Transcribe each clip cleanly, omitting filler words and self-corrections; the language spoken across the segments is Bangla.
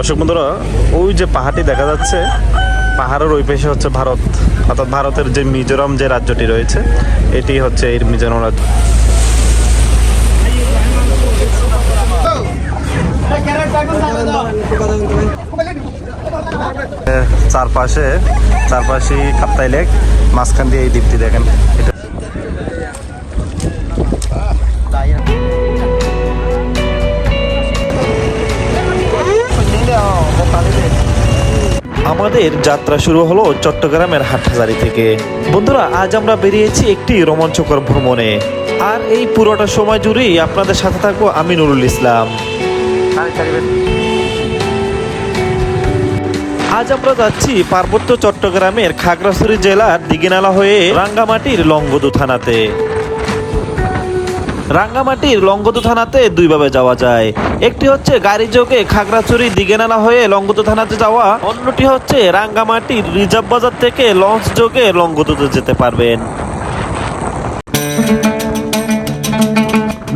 দর্শক বন্ধুরা, ওই যে পাহাড়টি দেখা যাচ্ছে, পাহাড়ের ওই পাশে হচ্ছে ভারত, অর্থাৎ ভারতের যে মিজোরাম যে রাজ্যটি রয়েছে, এটি হচ্ছে এই মিজোরাম রাজ্য। চারপাশে কাপ্তাই লেক, মাঝখান দিয়ে এই দ্বীপটি দেখেন। এটা আমাদের যাত্রা শুরু হলো চট্টগ্রামের হাটহাজারী থেকে। বন্ধুরা, আজ আমরা বেরিয়েছি একটি রোমাঞ্চকর ভ্রমণে, আর এই পুরোটা সময় জুড়েই আপনাদের সাথে থাকবো আমি নুরুল ইসলাম। আজ আমরা যাচ্ছি পার্বত্য চট্টগ্রামের খাগড়াছড়ি জেলার দিঘিনালা হয়ে রাঙ্গামাটির লংগদু থানাতে। রাঙ্গামাটির লংগদু থানাতে দুইভাবে যাওয়া যায়, একটি হচ্ছে গাড়ি যোগে খাগড়াছড়ি দিঘিনালা হয়ে লংগদু থানাতে যাওয়া, অন্যটি হচ্ছে রাঙ্গামাটির রিজার্ভ বাজার থেকে লঞ্চ যোগে লংগদুতে যেতে পারবেন।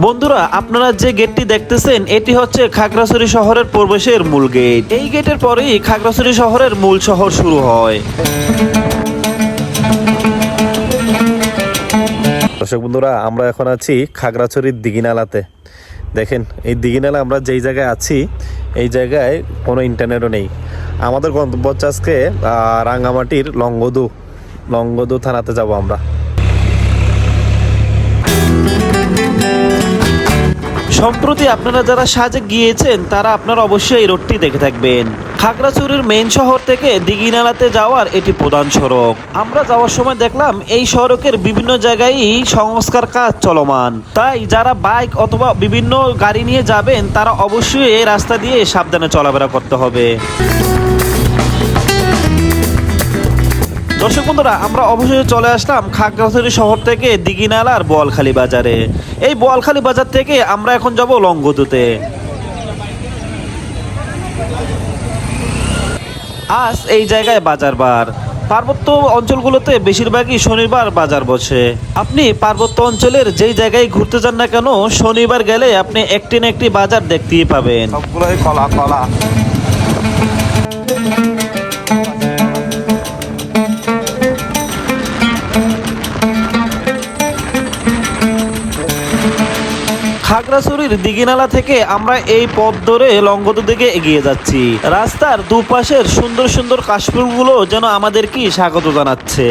বন্ধুরা, আপনারা যে গেটটি দেখতেছেন এটি হচ্ছে খাগড়াছড়ি শহরের প্রবেশের মূল গেট। এই গেটের পরেই খাগড়াছড়ি শহরের মূল শহর শুরু হয়। দর্শক বন্ধুরা, আমরা এখন আছি খাগড়াছড়ির দিঘিনালাতে। দেখেন, এই দিঘিনালা আমরা যেই জায়গায় আছি, এই জায়গায় কোনো ইন্টারনেটও নেই। আমাদের গন্তব্য হচ্ছে আজকে রাঙ্গামাটির লংগদু থানাতে যাব আমরা। সম্প্রতি আপনারা যারা সাজেক গিয়েছেন তারা আপনারা অবশ্যই এই রোডটি দেখে থাকবেন। খাগড়াছড়ির মেইন শহর থেকে দিঘিনালাতে যাওয়ার এটি প্রধান সড়ক। আমরা যাওয়ার সময় দেখলাম এই সড়কের বিভিন্ন জায়গায় সংস্কার কাজ চলমান, তাই যারা বাইক অথবা বিভিন্ন গাড়ি নিয়ে যাবেন তারা অবশ্যই এই রাস্তা দিয়ে সাবধানে চলাফেরা করতে হবে। দর্শক বন্ধুরা, আমরা অবশ্যই চলে আসলাম খাগড়াছড়ি শহর থেকে দিঘিনালার বোয়ালখালী বাজারে। এই বোয়ালখালী বাজার থেকে আমরা এখন যাব লংগদুতে। আজ এই জায়গায় বাজার বার। পার্বত্য অঞ্চলগুলোতে বেশিরভাগই শনিবার বাজার বসে। আপনি পার্বত্য অঞ্চলের যেই জায়গায় ঘুরতে যান না কেন, শনিবার গেলে আপনি একটি না একটি বাজার দেখতেই পাবেন। সবগুলোই কলা। খাগড়াছড়ির দিঘিনালা থেকে আমরা এই পথ ধরে লংগদু দিকে এগিয়ে যাচ্ছি। রাস্তার দুপাশের সুন্দর সুন্দর কাশফুলগুলো যেন আমাদেরকে স্বাগত জানাচ্ছে।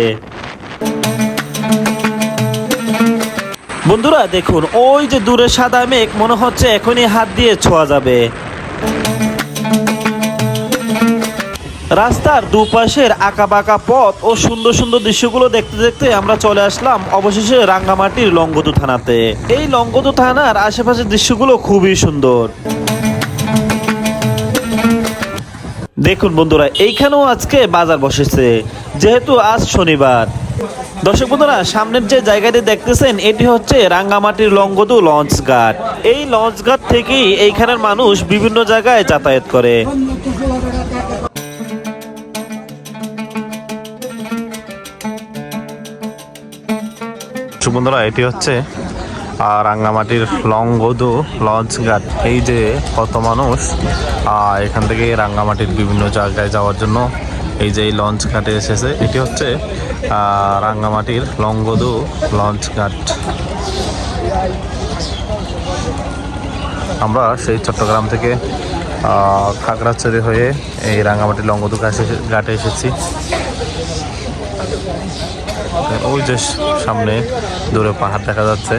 বন্ধুরা দেখুন, ওই যে দূরে সাদা মেঘ, মনে হচ্ছে এখনই হাত দিয়ে ছোঁয়া যাবে। রাস্তার দুপাশের আঁকাবাঁকা পথ ও সুন্দর সুন্দর দৃশ্যগুলো দেখতে দেখতে আমরা চলে আসলাম অবশেষে রাঙ্গামাটির লংগদু থানাতে। এই লংগদু থানার আশেপাশের দৃশ্যগুলো খুবই সুন্দর। দেখুন বন্ধুরা, এইখানেও আজকে বাজার বসেছে, যেহেতু আজ শনিবার। দর্শক বন্ধুরা, সামনের যে জায়গাটি দেখতেছেন এটি হচ্ছে রাঙ্গামাটির লংগদু লঞ্চ ঘাট। এই লঞ্চ ঘাট থেকেই এইখানের মানুষ বিভিন্ন জায়গায় যাতায়াত করে। বন্ধুরা, এটি হচ্ছে রাঙ্গামাটির লংগদু লঞ্চ ঘাট। এই যে কত মানুষ এখান থেকে রাঙ্গামাটির বিভিন্ন জায়গায় যাওয়ার জন্য এই যে এই লঞ্চ ঘাটে এসেছে। এটি হচ্ছে রাঙ্গামাটির লংগদু লঞ্চ ঘাট। আমরা সেই চট্টগ্রাম থেকে খাগড়াছড়ি হয়ে এই রাঙ্গামাটির লংগদু ঘাটে এসেছি। ওই যে সামনে দূরে পাহাড় দেখা যাচ্ছে।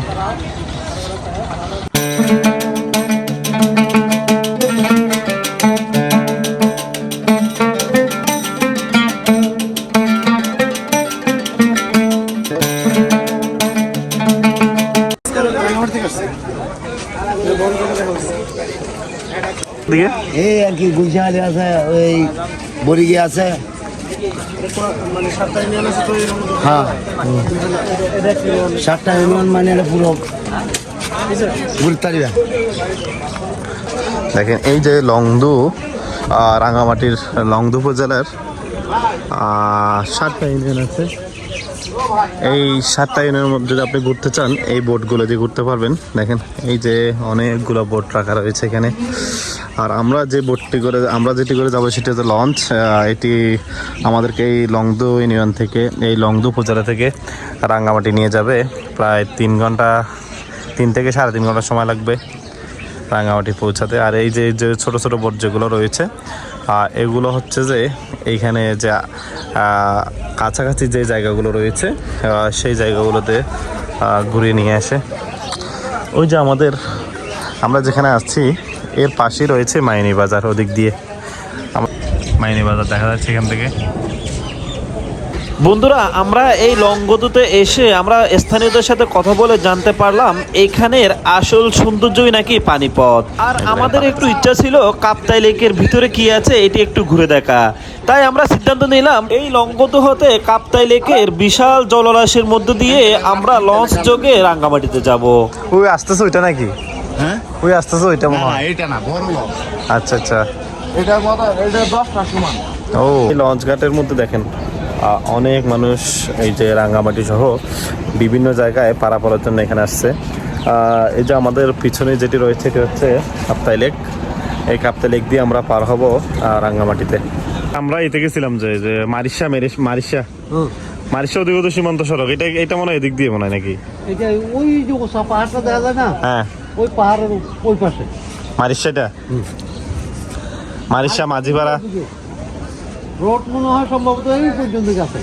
এই আর কি গুলশানে আছে, ওই বরিগে আছে। হ্যাঁ, 7টা ইউনিয়ন মানে পুরো ঘুরতে। দেখেন, এই যে রাঙ্গামাটির লংগদু উপজেলার 7টা ইউনিয়ন আছে। এই 7টা ইউনিয়নের মধ্যে যদি আপনি ঘুরতে চান এই বোটগুলো দিয়ে ঘুরতে পারবেন। দেখেন এই যে অনেকগুলো বোট রাখা রয়েছে এখানে। আর আমরা যেটি করে যাবো সেটি হচ্ছে লঞ্চ। এটি আমাদেরকে এই লংদু ইউনিয়ন থেকে, এই লংদু উপজেলা থেকে রাঙ্গামাটি নিয়ে যাবে। প্রায় 3 থেকে 3.5 ঘন্টা সময় লাগবে রাঙ্গামাটি পৌঁছাতে। আর এই যে ছোট ছোট বোট যেগুলো রয়েছে এগুলো হচ্ছে যে এইখানে যে কাছাকাছি যে জায়গাগুলো রয়েছে সেই জায়গাগুলোতে ঘুরিয়ে নিয়ে আসে। ওই যে আমরা যেখানে আসছি এর পাশেই রয়েছে মাইনি বাজার, ওদিক দিয়ে মাইনি বাজার দেখা যাচ্ছে এখান থেকে। বন্ধুরা, আমরা এই লংগদুতে এসে আমরা স্থানীয়দের সাথে কথা বলে জানতে পারলাম এখানের আসল সৌন্দর্যই নাকি পানিপথ। আর আমাদের একটু ইচ্ছা ছিল কাপ্তাই লেকের ভিতরে কি আছে এটি একটু ঘুরে দেখা। তাই আমরা সিদ্ধান্ত নিলাম এই লংগদু হতে কাপ্তাই লেকের বিশাল জলরাশির মধ্য দিয়ে আমরা লঞ্চ যোগে রাঙ্গামাটিতে যাব। ওই আসতেছে ওইটা নাকি? হ্যাঁ, ওই আসতেছে ওইটা মনে হয়। এটা না, বড় লঞ্চ। আচ্ছা আচ্ছা, এটা 10টা সমান। ও এই লঞ্চ ঘাটের মধ্যে দেখেন অনেক মানুষ এই যে রাঙ্গামাটি সহ বিভিন্ন জায়গায় পারাপারের জন্য এখানে আসছে। এই যে আমাদের পিছনে যেটি রয়েছে এটি হচ্ছে কাপ্তাই লেক। এই কাপ্তাই লেক দিয়ে আমরা পার হব রাঙ্গামাটিতে। আমরা এতে গেছিলাম যে মারিশা অধিগত সীমান্ত সড়ক, এটা মনে হয় এদিক দিয়ে মনে হয় নাকি? এটা ওই যে পাহাড়টা দেখা যায় না, হ্যাঁ ওই পাহাড়ের ওই পাশে মারিশা মাঝিপাড়া। রোড মনে হয় সম্ভবত এই পর্যন্ত গেছে।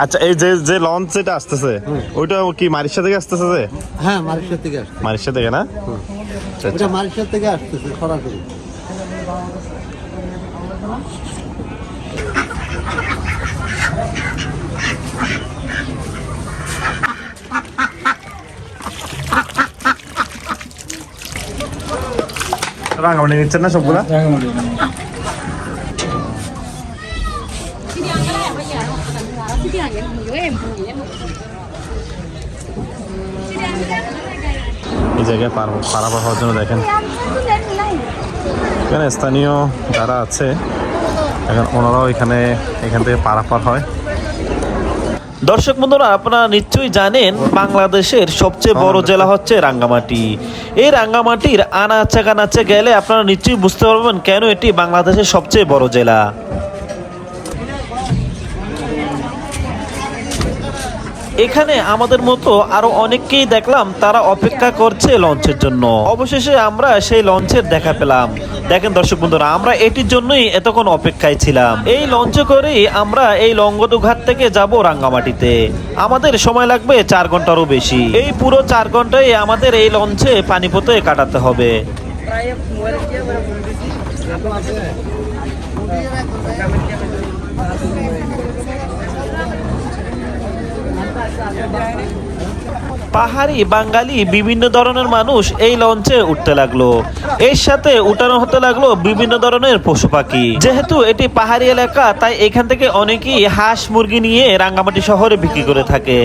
আচ্ছা, এই যে লঞ্চ যেটা আসতেছে ওইটা কি মারিশা থেকে আসতেছে? যে হ্যাঁ, মালয়েশিয়া থেকে আসছে। মারিশা থেকে না? আচ্ছা এটা মালয়েশিয়া থেকে আসতেছে সরাসরি। রাঙ্গামাটি নিচ্ছেন না সবগুলা? এই জায়গায় পারাপার হওয়ার জন্য দেখেন এখানে স্থানীয় যারা আছে এখন ওনারাও এখান থেকে পারাপার হয়। দর্শক বন্ধুরা, আপনারা নিশ্চয়ই জানেন বাংলাদেশের সবচেয়ে বড় জেলা হচ্ছে রাঙ্গামাটি। এই রাঙ্গামাটির আনাচে কানাচে গেলে আপনারা নিশ্চয়ই বুঝতে পারবেন কেন এটি বাংলাদেশের সবচেয়ে বড় জেলা। এখানে আমাদের মতো আরো অনেককেই দেখলাম তারা অপেক্ষা করছে লঞ্চের জন্য। অবশেষে আমরা সেই লঞ্চের দেখা পেলাম। দেখেন দর্শক বন্ধুরা, আমরা এটির জন্যই এতক্ষণ অপেক্ষায় ছিলাম। এই লঞ্চে করেই আমরা এই লংগদু ঘাট থেকে যাব রাঙ্গামাটিতে। আমাদের সময় লাগবে 4 ঘন্টারও বেশি। এই পুরো 4 ঘন্টায় আমাদের এই লঞ্চে পানিপথে কাটাতে হবে। পাহাড়ি বাঙালি বিভিন্ন ধরনের মানুষ এই লঞ্চে উঠতে লাগলো। এর সাথে উঠানো হতে লাগলো বিভিন্ন ধরনের পশু পাখি। যেহেতু এটি পাহাড়ি এলাকা তাই এখান থেকে অনেকেই হাঁস মুরগি নিয়ে রাঙ্গামাটি শহরে বিক্রি করে থাকে।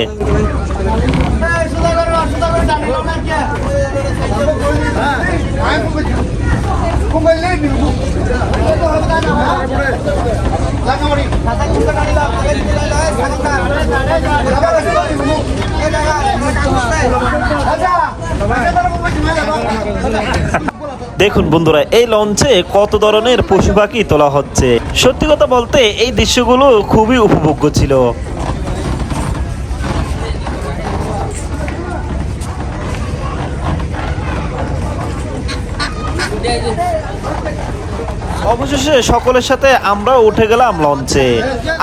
দেখুন বন্ধুরা, এই লঞ্চে কত ধরনের পশু পাখি তোলা হচ্ছে। সত্যি কথা বলতে এই দৃশ্যগুলো খুবই উপভোগ্য ছিল। অবশেষে সকলের সাথে আমরা উঠে গেলাম লঞ্চে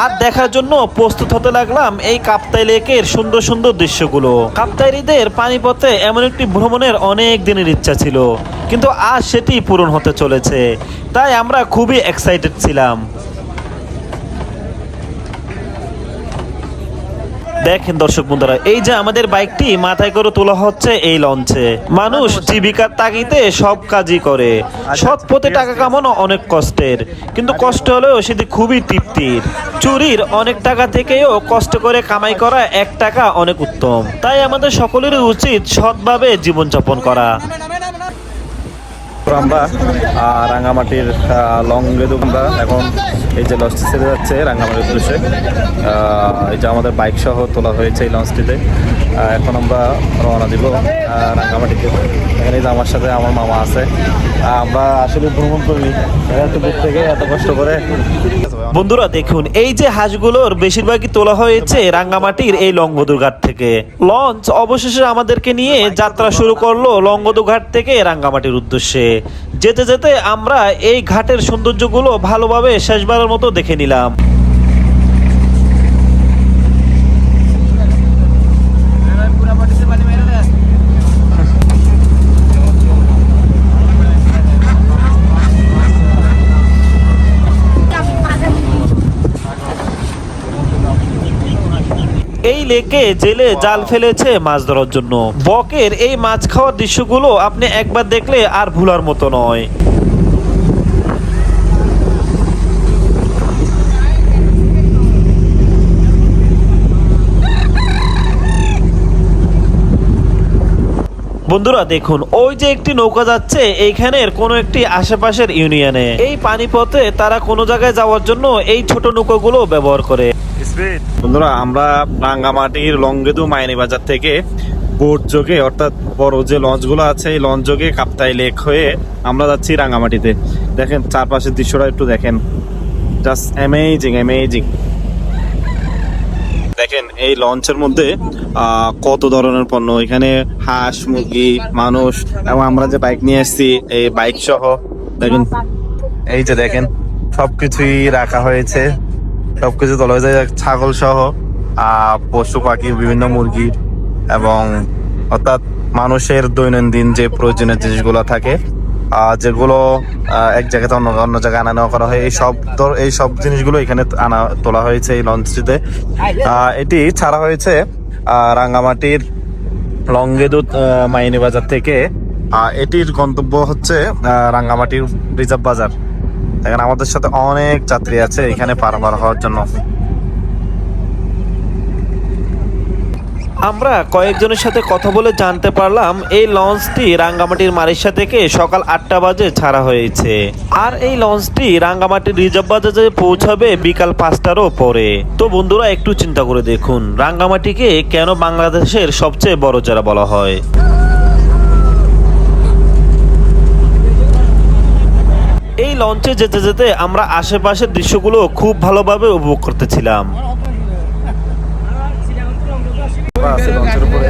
আর দেখার জন্য প্রস্তুত হতে লাগলাম এই কাপ্তাই লেকের সুন্দর সুন্দর দৃশ্যগুলো। কাপ্তাইরিদের পানিপথে এমন একটি ভ্রমণের অনেক দিনের ইচ্ছা ছিল, কিন্তু আজ সেটি পূরণ হতে চলেছে। তাই আমরা খুবই এক্সাইটেড ছিলাম। দেখেন দর্শক বন্ধুরা, এই যে আমাদের বাইকটি মাথায় করে তোলা হচ্ছে এই লঞ্চে। মানুষ জীবিকার তাগিদে সব কাজই করে। সৎ পথে টাকা কামানো অনেক কষ্টের, কিন্তু কষ্ট হলেও সেটি খুবই তৃপ্তির। চুরির অনেক টাকা থেকেও কষ্ট করে কামাই করা 1 টাকা অনেক উত্তম। তাই আমাদের সকলেরই উচিত সৎভাবে জীবনযাপন করা। আমরা রাঙ্গামাটির লংগেদু আমরা এখন এই যে লঞ্চটি ছেড়ে যাচ্ছে রাঙ্গামাটির উদ্দেশ্যে। এই যে আমাদের বাইক সহ তোলা হয়েছে এই লঞ্চটিতে। এখন আমরা রওনা দিব রাঙ্গামাটিতে। এখানে যে আমার সাথে আমার মামা আছে। আমরা আসলে ভ্রমণ করি এত দূর থেকে এত কষ্ট করে। বন্ধুরা দেখুন, এই যে হাঁসগুলোর বেশিরভাগই তোলা হয়েছে রাঙ্গামাটির এই লংগদু ঘাট থেকে। লঞ্চ অবশেষে আমাদেরকে নিয়ে যাত্রা শুরু করলো লংগদু ঘাট থেকে রাঙ্গামাটির উদ্দেশ্যে। যেতে যেতে আমরা এই ঘাটের সৌন্দর্যগুলো ভালোভাবে শেষবারের মতো দেখে নিলাম। এই লেকে জেলে জাল ফেলেছে মাছ ধরার জন্য। বকের এই মাছ খাওয়ার দৃশ্যগুলো আপনি একবার দেখলে আর ভুলার মতো নয়। বন্ধুরা দেখুন, ওই যে একটি নৌকা যাচ্ছে এইখানের কোনো একটি আশেপাশের ইউনিয়নে। এই পানিপথে তারা কোনো জায়গায় যাওয়ার জন্য এই ছোট নৌকাগুলো ব্যবহার করে। বন্ধুরা আমরা রাঙ্গামাটির লংগেদু মাইনি বাজার থেকে বোট যোগে অর্থাৎ বড় যে লঞ্চগুলো আছে এই লঞ্চ যোগে কাপ্তাই লেক হয়ে আমরা যাচ্ছি রাঙ্গামাটিতে। দেখেন চারপাশের দৃশ্যটা একটু দেখেন, জাস্ট অ্যামেজিং অ্যামেজিং। দেখেন এই লঞ্চের মধ্যে কত ধরনের পণ্য, এখানে হাঁস মুরগি মানুষ এবং আমরা যে বাইক নিয়ে এসেছি এই বাইক সহ দেখেন, এই যে দেখেন সবকিছুই রাখা হয়েছে, সবকিছু তোলা হয়েছে, ছাগল সহ পশু পাখি বিভিন্ন মুরগি এবং অর্থাৎ মানুষের দৈনন্দিন যে প্রয়োজনীয় জিনিসগুলো থাকে যেগুলো এক জায়গা থেকে অন্য জায়গায় আনা নেওয়া করা হয়, এই সব জিনিসগুলো এখানে তোলা হয়েছে এই লঞ্চটিতে। এটি ছাড়া হয়েছে রাঙ্গামাটির লংগেদু মাইনি বাজার থেকে। এটির গন্তব্য হচ্ছে রাঙ্গামাটির রিজার্ভ বাজার। এখানে আমাদের সাথে অনেক যাত্রী আছে এখানে পারাপার হওয়ার জন্য। আমরা কয়েকজনের সাথে কথা বলে জানতে পারলাম এই লঞ্চটি রাঙ্গামাটির মারিশা থেকে সকাল 8টা বাজে ছাড়া হয়েছে, আর এই লঞ্চটি রাঙ্গামাটির রিজার্ভ বাজারে পৌঁছাবে বিকাল 5টারও পরে। তো বন্ধুরা একটু চিন্তা করে দেখুন, রাঙ্গামাটিকে কেন বাংলাদেশের সবচেয়ে বড় জেলা বলা হয়। এই লঞ্চে যেতে যেতে আমরা আশেপাশের দৃশ্যগুলো খুব ভালোভাবে উপভোগ করতেছিলাম। লঞ্চের উপরে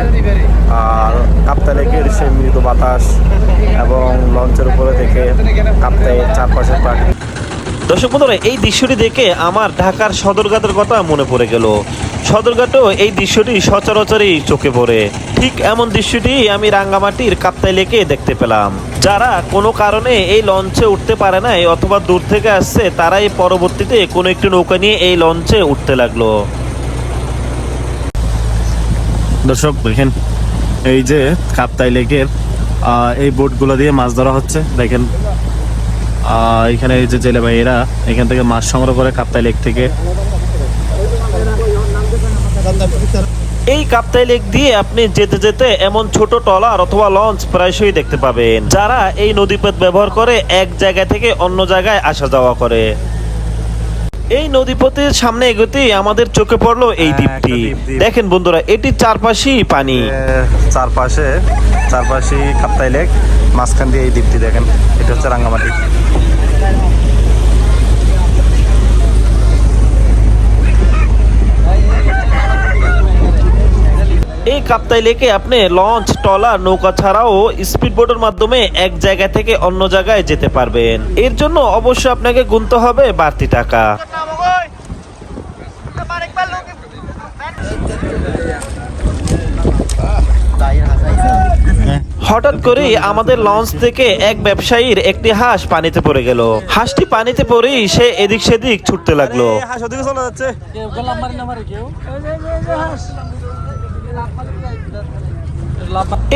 আর কাপ্তাই লেকের সেই মৃদু বাতাস এবং লঞ্চের উপরে দেখে কাপ্তাইয়ের চারপাশের প্রাকৃতিক। দর্শক বন্ধুরা, এই দৃশ্যটি দেখে আমার ঢাকার সদরঘাটের কথা মনে পড়ে গেল। সদরঘাটেও এই দৃশ্যটি সচরাচরই চোখে পড়ে। ঠিক এমন দৃশ্যটি আমি রাঙ্গামাটির কাপ্তাই লেকে দেখতে পেলাম। যারা কোনো কারণে এই লঞ্চে উঠতে পারে নাই অথবা দূর থেকে আসছে, তারাই পরবর্তীতে কোনো একটি নৌকা নিয়ে এই লঞ্চে উঠতে লাগলো। দর্শক দেখেন এই যে কাপ্তাই লেকের এই বোটগুলো দিয়ে মাছ ধরা হচ্ছে। দেখেন এখানে এই যে জেলে ভাইয়েরা এখান থেকে মাছ সংগ্রহ করে কাপ্তাই লেক থেকে। এই কাপ্তাই লেক দিয়ে আপনি যেতে যেতে এমন ছোট ট্রলার অথবা লঞ্চ প্রায়শই দেখতে পাবেন, যারা এই নদীপথ ব্যবহার করে এক জায়গা থেকে অন্য জায়গায় আসা যাওয়া করে। এই নদীপথের সামনে এগোতেই আমাদের চোখে পড়লো এই দ্বীপটি। দেখেন বন্ধুরা, এটি চারপাশেই পানি, চারপাশে কাপ্তাই লেক, মাঝখান দিয়ে এই দ্বীপটি দেখেন, এটা হচ্ছে রাঙ্গামাটি। এই কাপ্তাই লেকে আপনি লঞ্চ ট্রলার নৌকা ছাড়াও স্পিড বোটের মাধ্যমে এক জায়গা থেকে অন্য জায়গায় যেতে পারবেন। এর জন্য অবশ্যই আপনাকে গুনতে হবে বাড়তি টাকা। হঠাৎ করেই আমাদের লঞ্চ থেকে এক ব্যবসায়ীর একটি হাঁস পানিতে পড়ে গেল। হাঁসটি পানিতে পড়েই সে এদিক সেদিক ছুটতে লাগলো।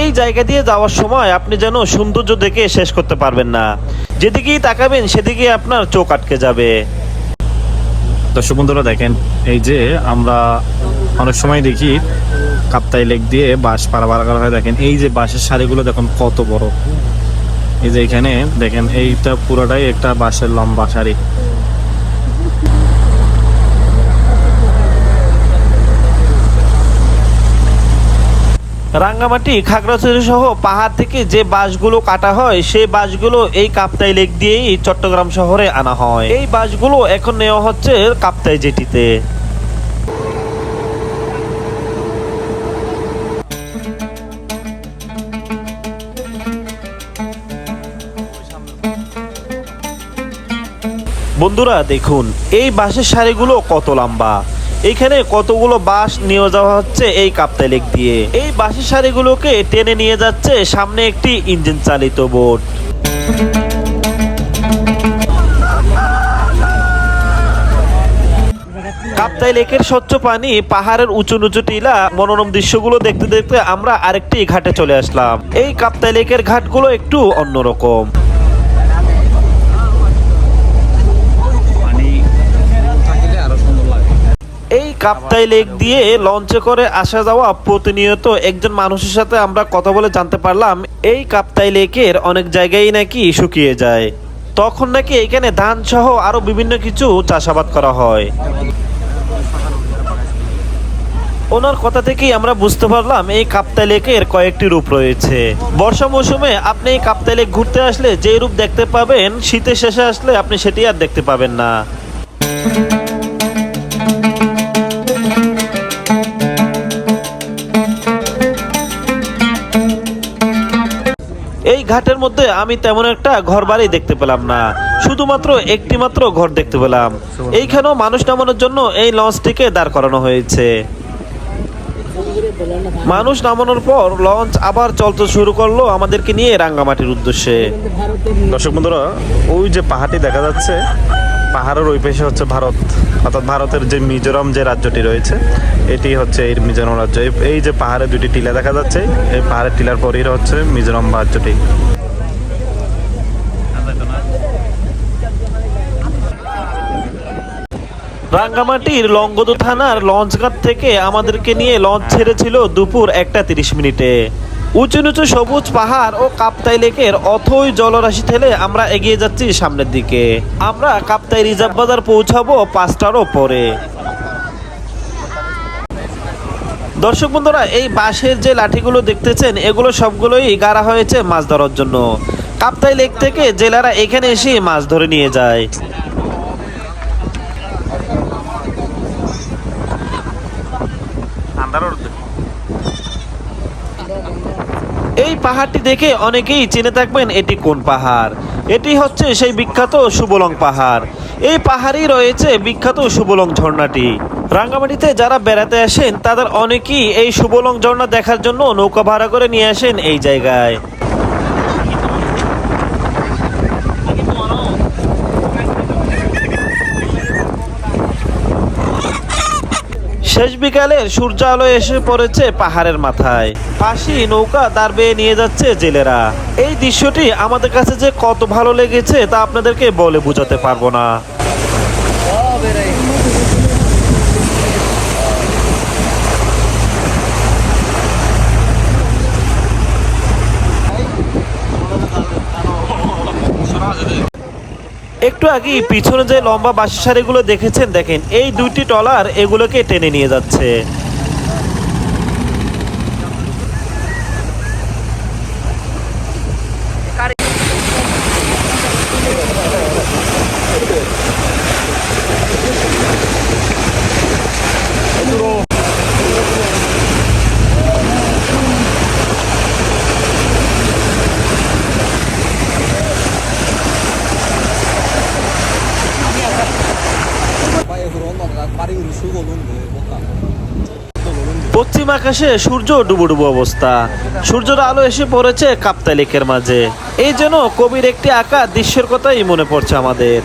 এই জায়গা দিয়ে যাওয়ার সময় আপনি যেন সৌন্দর্য দেখে শেষ করতে পারবেন না, যেদিকেই তাকাবেন সেদিকে আপনার চোখ আটকে যাবে। দর্শক বন্ধুরা দেখেন, এই যে আমরা অনেক সময় দেখি কাপ্তাই লেক দিয়ে বাঁশ পারাপার করা হয়। দেখেন এই যে বাঁশের সারিগুলো দেখুন কত বড়, এই যে এখানে দেখেন এইটা পুরোটাই একটা বাঁশের লম্বা সারি। রাঙ্গামাটি খাগড়াছড়ি সহ পাহাড় থেকে যে বাঁশগুলো কাটা হয় সেই বাঁশগুলো এই কাপ্তাই লেক দিয়েই চট্টগ্রাম শহরে আনা হয়। এই বাঁশগুলো এখন নেওয়া হচ্ছে কাপ্তাই জেটিতে। বন্ধুরা দেখুন এই বাঁশের সারিগুলো কত লম্বা। এখানে কতগুলো বাঁশ নিয়ে যাওয়া হচ্ছে এই কাপ্তাই লেক দিয়ে। এই বাঁশের সারিগুলোকে টেনে নিয়ে যাচ্ছে সামনে একটি ইঞ্জিন চালিত বোট। কাপ্তাই লেকের স্বচ্ছ পানি, পাহাড়ের উঁচু নিচু টিলা, মনোরম দৃশ্যগুলো দেখতে দেখতে আমরা আরেকটি ঘাটে চলে আসলাম। এই কাপ্তাই লেকের ঘাটগুলো একটু অন্যরকম। এই কাপ্তাই লেক দিয়ে লঞ্চে করে আসা যাওয়া প্রতিনিয়ত একজন মানুষের সাথে আমরা কথা বলে জানতে পারলাম এই কাপ্তাই লেকের অনেক জায়গায় নাকি শুকিয়ে যায়। তখন নাকি এখানে ধান সহ আরো বিভিন্ন কিছু চাষাবাদ করা হয়। ওনার কথা থেকেই আমরা বুঝতে পারলাম এই কাপ্তাই লেকের কয়েকটি রূপ রয়েছে। বর্ষা মৌসুমে আপনি এই কাপ্তাই লেক ঘুরতে আসলে যে রূপ দেখতে পাবেন, শীতের শেষে আসলে আপনি সেটি আর দেখতে পাবেন না। এই ঘাটের মধ্যে আমি তেমন একটা ঘর বাড়ি দেখতে পেলাম না, শুধুমাত্র একটি মাত্র ঘর দেখতে পেলাম। এইখানেও মানুষ নামানোর জন্য এই লঞ্চটিকে দাঁড় করানো হয়েছে। মানুষ নামানোর পর লঞ্চ আবার চলতে শুরু করলো আমাদেরকে নিয়ে রাঙ্গামাটির উদ্দেশ্যে। দর্শক বন্ধুরা, ওই যে পাহাড়টি দেখা যাচ্ছে, পাহাড়ের ওই পাশে হচ্ছে ভারত, অর্থাৎ ভারতের যে মিজোরাম যে রাজ্যটি রয়েছে এটি হচ্ছে এই মিজোরাম রাজ্য। এই যে পাহাড়ে দুটি টিলা দেখা যাচ্ছে, এই পাহাড়ের টিলার পরেই হচ্ছে মিজোরাম রাজ্যটি। রাঙ্গামাটির লংগদু থানার লঞ্চঘাট থেকে আমাদেরকে নিয়ে লঞ্চ ছেড়েছিল দুপুর 1টা 30 মিনিটে। উঁচু নিচু সবুজ পাহাড় ও কাপ্তাই লেকের অথই জলরাশি ঠেলে আমরা এগিয়ে যাচ্ছি সামনের দিকে। আমরা কাপ্তাই রিজার্ভ বাজার পৌঁছাবো 5টারও পরে। দর্শক বন্ধুরা, এই বাঁশের যে লাঠিগুলো দেখতেছেন এগুলো সবগুলোই গাড়া হয়েছে মাছ ধরার জন্য। কাপ্তাই লেক থেকে জেলেরা এখানে এসে মাছ ধরে নিয়ে যায়। এই পাহাড়টি দেখে অনেকেই চিনে থাকবেন এটি কোন পাহাড়। এটি হচ্ছে সেই বিখ্যাত সুবলং পাহাড়। এই পাহাড়েই রয়েছে বিখ্যাত সুবলং ঝর্ণাটি। রাঙ্গামাটিতে যারা বেড়াতে আসেন তাদের অনেকেই এই সুবলং ঝর্ণা দেখার জন্য নৌকা ভাড়া করে নিয়ে আসেন এই জায়গায়। শেষ বিকালের সূর্য আলো এসে পড়েছে পাহাড়ের মাথায়। পাশেই নৌকা দাঁড় বেয়ে নিয়ে যাচ্ছে জেলেরা। এই দৃশ্যটি আমাদের কাছে যে কত ভালো লেগেছে তা আপনাদেরকে বলে বোঝাতে পারবো না। একটু আগে পিছনে যে লম্বা বাঁশের সারিগুলো দেখেছেন, দেখেন এই দুইটি ট্রলার এগুলোকে টেনে নিয়ে যাচ্ছে। পশ্চিম আকাশে সূর্য ডুবো ডুবো অবস্থা। সূর্যের আলো এসে পড়েছে কাপ্তাই লেকের মাঝে। এই যেন কবির একটি আঁকা দৃশ্যের কথাই মনে পড়ছে আমাদের।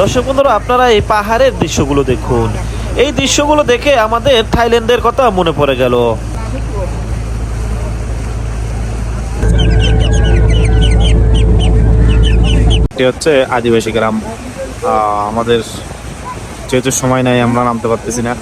দর্শক বন্ধুরা, আপনারা এই পাহাড়ের দৃশ্যগুলো দেখুন। এই দৃশ্যগুলো দেখে আমাদের থাইল্যান্ডের কথা মনে পড়ে গেল। একটি হচ্ছে আদিবাসী গ্রাম। আমাদের যেহেতু সময় নাই, আমরা নামতে পারতেছি না।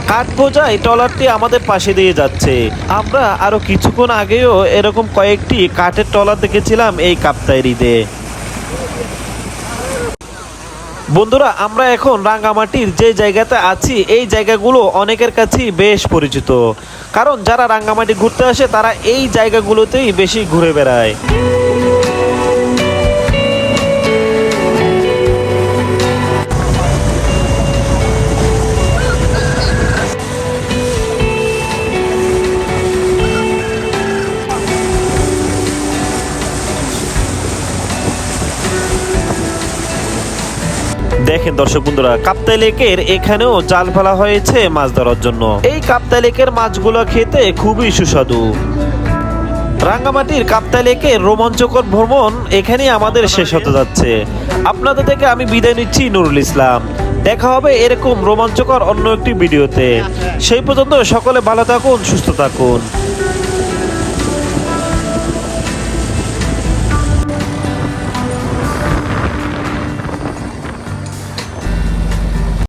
কাঠ বোঝাই ট্রলারটি আমাদের পাশে দিয়ে যাচ্ছে। আমরা আরো কিছুক্ষণ আগেও এরকম কয়েকটি কাঠের ট্রলার দেখেছিলাম এই কাপ্তাইরিতে। বন্ধুরা, আমরা এখন রাঙ্গামাটির যে জায়গাতে আছি এই জায়গাগুলো অনেকের কাছেই বেশ পরিচিত, কারণ যারা রাঙ্গামাটি ঘুরতে আসে তারা এই জায়গাগুলোতেই বেশি ঘুরে বেড়ায়। দেখেন দর্শক বন্ধুরা, কাপ্তাই লেকের এখানেও জাল ফেলা হয়েছে মাছ ধরার জন্য। এই কাপ্তাই লেকের মাছগুলো খেতে খুবই সুস্বাদু। রাঙ্গামাটির কাপ্তাই লেকের রোমাঞ্চকর ভ্রমণ এখানেই আমাদের শেষ হতে যাচ্ছে। আপনাদের থেকে আমি বিদায় নিচ্ছি, নুরুল ইসলাম। দেখা হবে এরকম রোমাঞ্চকর অন্য একটি ভিডিওতে। সেই পর্যন্ত সকলে ভালো থাকুন, সুস্থ থাকুন।